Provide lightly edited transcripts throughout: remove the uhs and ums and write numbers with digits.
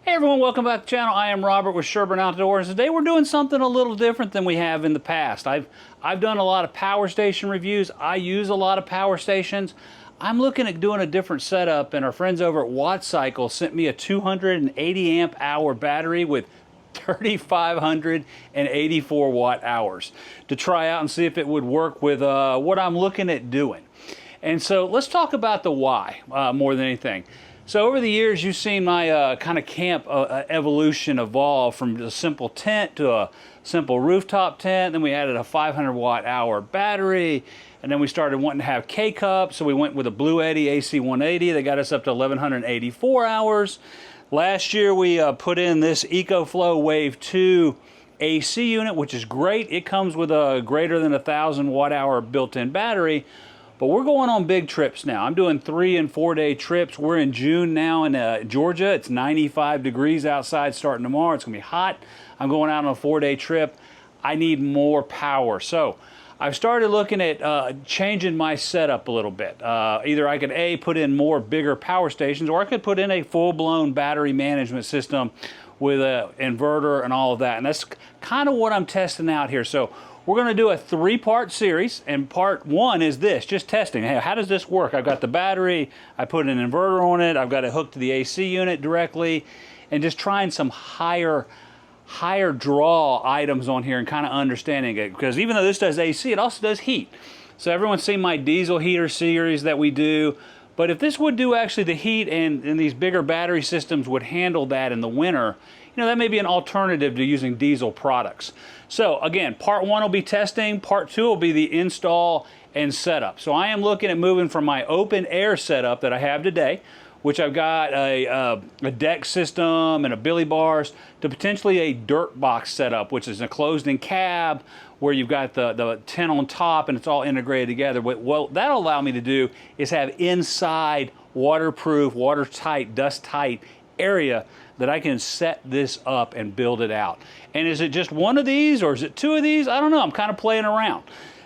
Hey everyone, welcome back to the channel. I am Robert with Sherburne Outdoors. Today we're doing something a little different than we have in the past. I've done a lot of power station reviews. I use a lot of power stations. I'm looking at doing a different setup, and our friends over at WATTCYCLE sent me a 280 amp hour battery with 3,584 watt hours to try out and see if it would work with what I'm looking at doing. And so let's talk about the why more than anything. So over the years, you've seen my kind of camp evolution evolve from a simple tent to a simple rooftop tent. Then we added a 500 watt hour battery, and then we started wanting to have K-Cup, so we went with a Blue Eddy AC 180 that got us up to 1,184 hours. Last year, we put in this EcoFlow Wave 2 AC unit, which is great. It comes with a greater than 1,000 watt hour built-in battery. But we're going on big trips now. I'm doing 3 and 4 day trips. We're in June now in Georgia. It's 95 degrees outside starting tomorrow. It's gonna be hot. I'm going out on a 4-day trip. I need more power. So I've started looking at changing my setup a little bit. Either I could put in more bigger power stations, or I could put in a full-blown battery management system with an inverter and all of that. And that's kind of what I'm testing out here. So we're going to do a 3-part series, and part 1 is this, just testing. Hey, how does this work? I've got the battery, I put an inverter on it, I've got it hooked to the AC unit directly, and just trying some higher draw items on here and kind of understanding it. Because even though this does AC, it also does heat. So everyone's seen my diesel heater series that we do. But if this would do actually the heat, and these bigger battery systems would handle that in the winter, you know, that may be an alternative to using diesel products. So again, part 1 will be testing, part 2 will be the install and setup. So I am looking at moving from my open air setup that I have today, which I've got a deck system and a billy bars, to potentially a dirt box setup, which is a closed-in cab where you've got the tent on top and it's all integrated together. What that'll allow me to do is have inside waterproof, watertight, dust-tight area that I can set this up and build it out. And is it just one of these, or is it 2 of these? I don't know. I'm kind of playing around.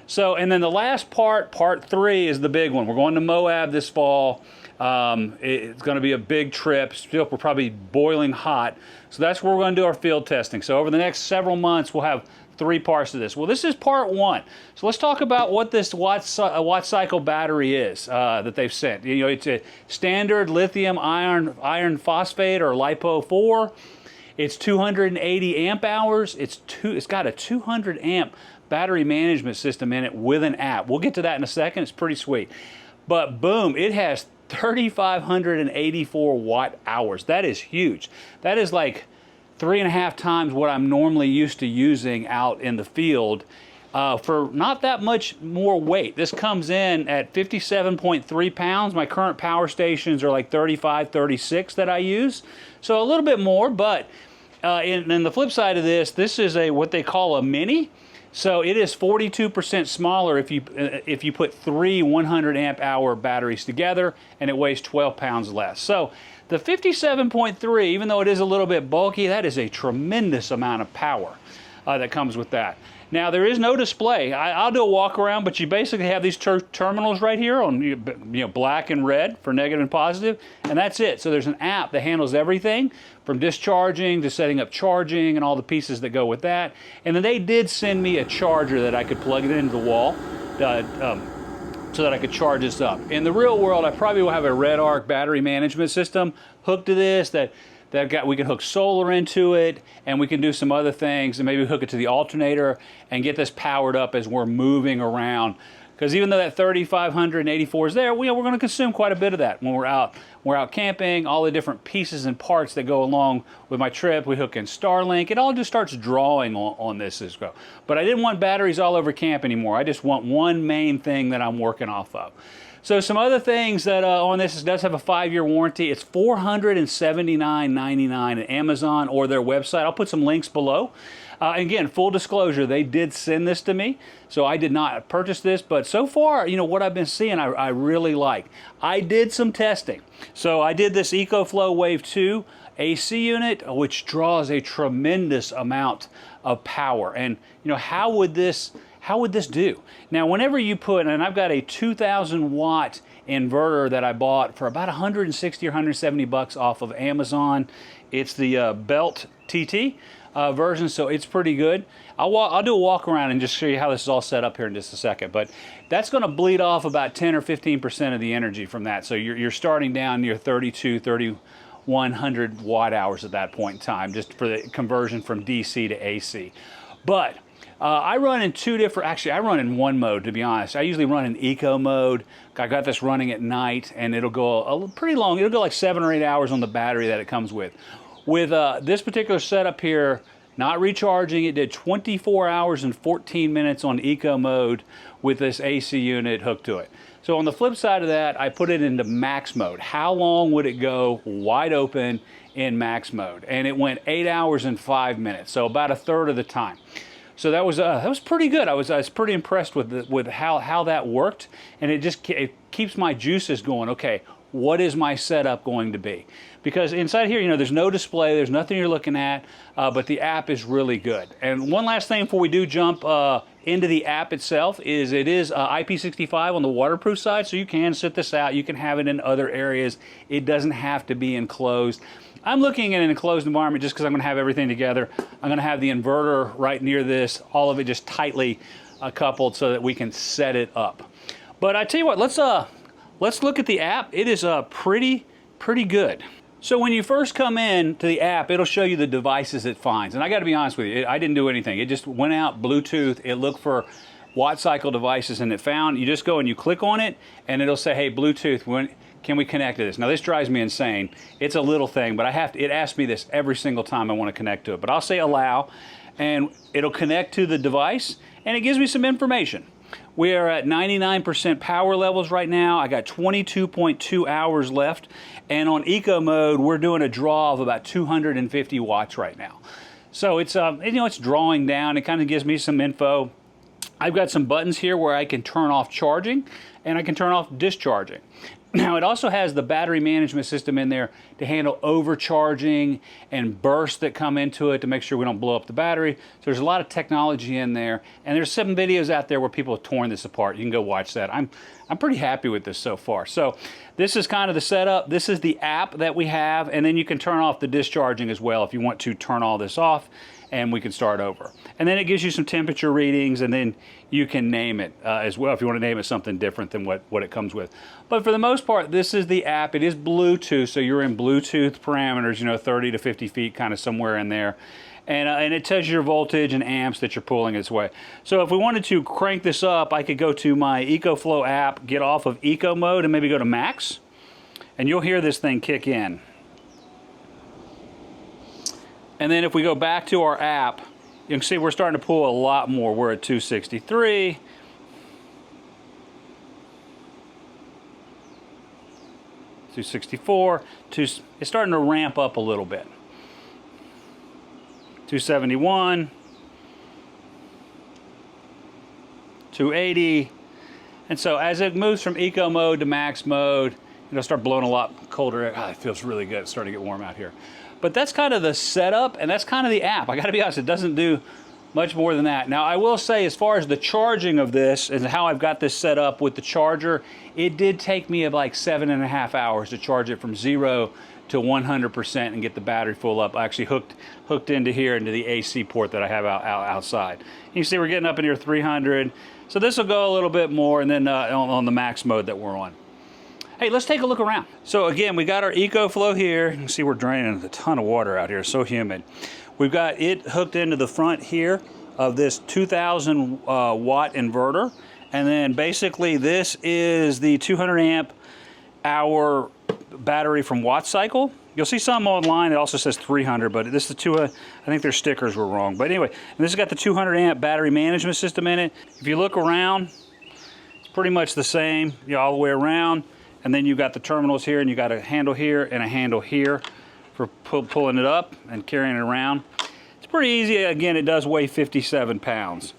So, and then the last part, part 3, is the big one. We're going to Moab this fall. It's going to be a big trip. Still, we're probably boiling hot. So that's where we're going to do our field testing. So over the next several months, we'll have 3 parts to this. Well, this is part 1. So let's talk about what this WATTCYCLE battery is that they've sent. You know, it's a standard lithium iron phosphate, or LiPo 4. It's 280 amp hours. It's got a 200 amp battery management system in it with an app. We'll get to that in a second. It's pretty sweet. But boom, it has 3,584 watt hours. That is huge. That is like 3.5 times what I'm normally used to using out in the field for not that much more weight. This comes in at 57.3 pounds. My current power stations are like 35, 36 that I use. So a little bit more, but in the flip side of this is what they call a mini. So it is 42% smaller if you put 3 100 amp hour batteries together, and it weighs 12 pounds less. So the 57.3, even though it is a little bit bulky, that is a tremendous amount of power that comes with that. Now, there is no display. I'll do a walk around, but you basically have these terminals right here on black and red for negative and positive, and that's it. So there's an app that handles everything from discharging to setting up charging and all the pieces that go with that. And then they did send me a charger that I could plug it into the wall so that I could charge this up. In the real world, I probably will have a Red Arc battery management system hooked to this we can hook solar into it, and we can do some other things, and maybe hook it to the alternator and get this powered up as we're moving around. Because even though that 3,584 is there, we're going to consume quite a bit of that when we're out camping. All the different pieces and parts that go along with my trip. We hook in Starlink. It all just starts drawing on this as well. But I didn't want batteries all over camp anymore. I just want one main thing that I'm working off of. So some other things that on this, it does have a 5-year warranty. It's $479.99 at Amazon or their website. I'll put some links below. Again, full disclosure, they did send this to me, so I did not purchase this, but so far, you know, what I've been seeing, I really like. I did some testing. So I did this EcoFlow Wave 2 AC unit, which draws a tremendous amount of power. And, you know, how would this do? Now, whenever you put, and I've got a 2,000 watt inverter that I bought for about 160 or 170 bucks off of Amazon. It's the Belt TT version, so it's pretty good. I'll do a walk around and just show you how this is all set up here in just a second. But that's going to bleed off about 10 or 15% of the energy from that. So you're starting down near 3,100 watt hours at that point in time, just for the conversion from DC to AC. But I run in two different, actually I run in one mode, to be honest. I usually run in eco mode. I got this running at night, and it'll go pretty long. It'll go like 7 or 8 hours on the battery that it comes with. With this particular setup here, not recharging, it did 24 hours and 14 minutes on eco mode with this AC unit hooked to it. So on the flip side of that, I put it into max mode. How long would it go wide open in max mode? And it went 8 hours and 5 minutes, so about a third of the time. So that was pretty good. I was pretty impressed with how that worked, and it keeps my juices going. Okay, what is my setup going to be? Because inside here, you know, there's no display, there's nothing you're looking at, but the app is really good. And one last thing before we do jump into the app itself is it is IP65 on the waterproof side, so you can sit this out, you can have it in other areas. It doesn't have to be enclosed. I'm looking at an enclosed environment just because I'm going to have everything together. I'm going to have the inverter right near this, all of it just tightly coupled so that we can set it up. But I tell you what, let's look at the app. It is pretty good. So when you first come in to the app, it'll show you the devices it finds. And I got to be honest with you, I didn't do anything. It just went out Bluetooth. It looked for WATTCYCLE devices, and it found, you just go and you click on it, and it'll say, hey, Bluetooth, can we connect to this? Now this drives me insane. It's a little thing, but it asks me this every single time I want to connect to it. But I'll say allow, and it'll connect to the device, and it gives me some information. We are at 99% power levels right now. I got 22.2 hours left, and on eco mode, we're doing a draw of about 250 watts right now. So it's it's drawing down. It kind of gives me some info. I've got some buttons here where I can turn off charging, and I can turn off discharging. Now it also has the battery management system in there to handle overcharging and bursts that come into it to make sure we don't blow up the battery. So there's a lot of technology in there, and there's some videos out there where people have torn this apart. You can go watch that. I'm pretty happy with this so far. So this is kind of the setup. This is the app that we have, and then you can turn off the discharging as well if you want to turn all this off, and we can start over. And then it gives you some temperature readings, and then you can name it as well if you want to name it something different than what it comes with. But for the most part, this is the app. It is Bluetooth, so you're in Bluetooth parameters, you know, 30 to 50 feet, kind of somewhere in there. And it tells you your voltage and amps that you're pulling this way. So if we wanted to crank this up, I could go to my EcoFlow app, get off of eco mode, and maybe go to max, and you'll hear this thing kick in. And then if we go back to our app, you can see we're starting to pull a lot more. We're at 263. $264. It's starting to ramp up a little bit. 271. 280. And so as it moves from eco mode to max mode, it'll start blowing a lot colder. It feels really good. It's starting to get warm out here. But that's kind of the setup, and that's kind of the app. I got to be honest, it doesn't do much more than that. Now, I will say, as far as the charging of this and how I've got this set up with the charger, it did take me like 7.5 hours to charge it from 0 to 100% and get the battery full up. I actually hooked into here, into the AC port that I have outside. You can see we're getting up in here 300. So this will go a little bit more, and then on the max mode that we're on. Hey, let's take a look around. So again, we got our EcoFlow here. You can see we're draining a ton of water out here. It's so humid. We've got it hooked into the front here of this 2,000 watt inverter. And then basically this is the 200 amp hour battery from WATTCYCLE. You'll see some online, it also says 300, but this is I think their stickers were wrong. But anyway, and this has got the 200 amp battery management system in it. If you look around, it's pretty much the same, all the way around. And then you've got the terminals here, and you got a handle here and a handle here for pulling it up and carrying it around. It's pretty easy. Again, it does weigh 57 pounds.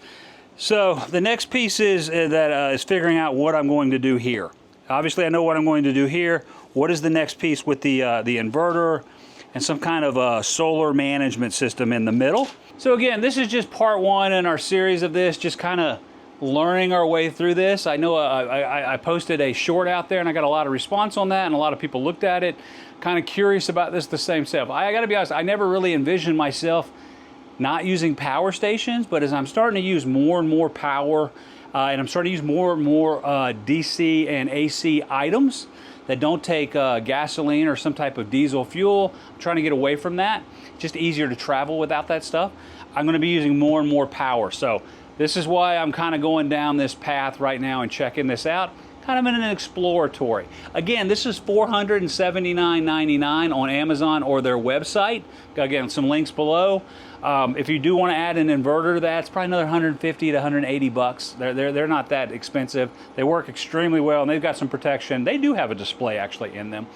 So the next piece is is figuring out what I'm going to do here. Obviously, I know what I'm going to do here. What is the next piece with the inverter and some kind of a solar management system in the middle? So again, this is just part one in our series of this, just kind of learning our way through this. I know I posted a short out there and I got a lot of response on that, and a lot of people looked at it, kind of curious about this, the same stuff. I gotta be honest, I never really envisioned myself not using power stations, but as I'm starting to use more and more power, and I'm starting to use more and more DC and AC items that don't take gasoline or some type of diesel fuel, I'm trying to get away from that. It's just easier to travel without that stuff. I'm gonna be using more and more power. So this is why I'm kind of going down this path right now and checking this out, kind of in an exploratory. Again, this is $479.99 on Amazon or their website. Again, some links below. If you do want to add an inverter to that, it's probably another 150 to 180 bucks. They're not that expensive. They work extremely well, and they've got some protection. They do have a display actually in them.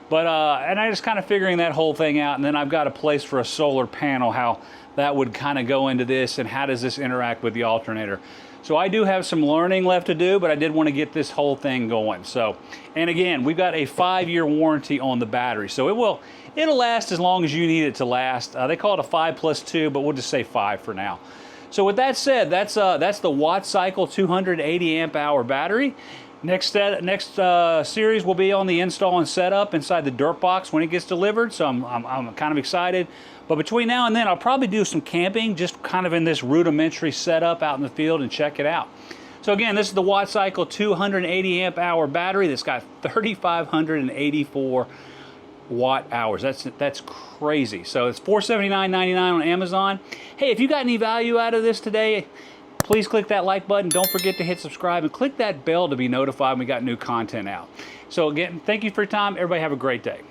But, and I just kind of figuring that whole thing out, and then I've got a place for a solar panel, how that would kind of go into this, and how does this interact with the alternator. So I do have some learning left to do, but I did want to get this whole thing going. So, and again, we've got a 5-year warranty on the battery, so it'll last as long as you need it to last. They call it a 5+2, but we'll just say 5 for now. So with that said, that's the WATTCYCLE 280 amp hour battery. Next series will be on the install and setup inside the dirt box when it gets delivered, so I'm kind of excited. But between now and then, I'll probably do some camping, just kind of in this rudimentary setup out in the field, and check it out. So again, this is the WATTCYCLE 280 amp hour battery that's got 3,584 watt hours. That's crazy. So it's $479.99 on Amazon. Hey, if you got any value out of this today, please click that like button. Don't forget to hit subscribe and click that bell to be notified when we got new content out. So again, thank you for your time. Everybody have a great day.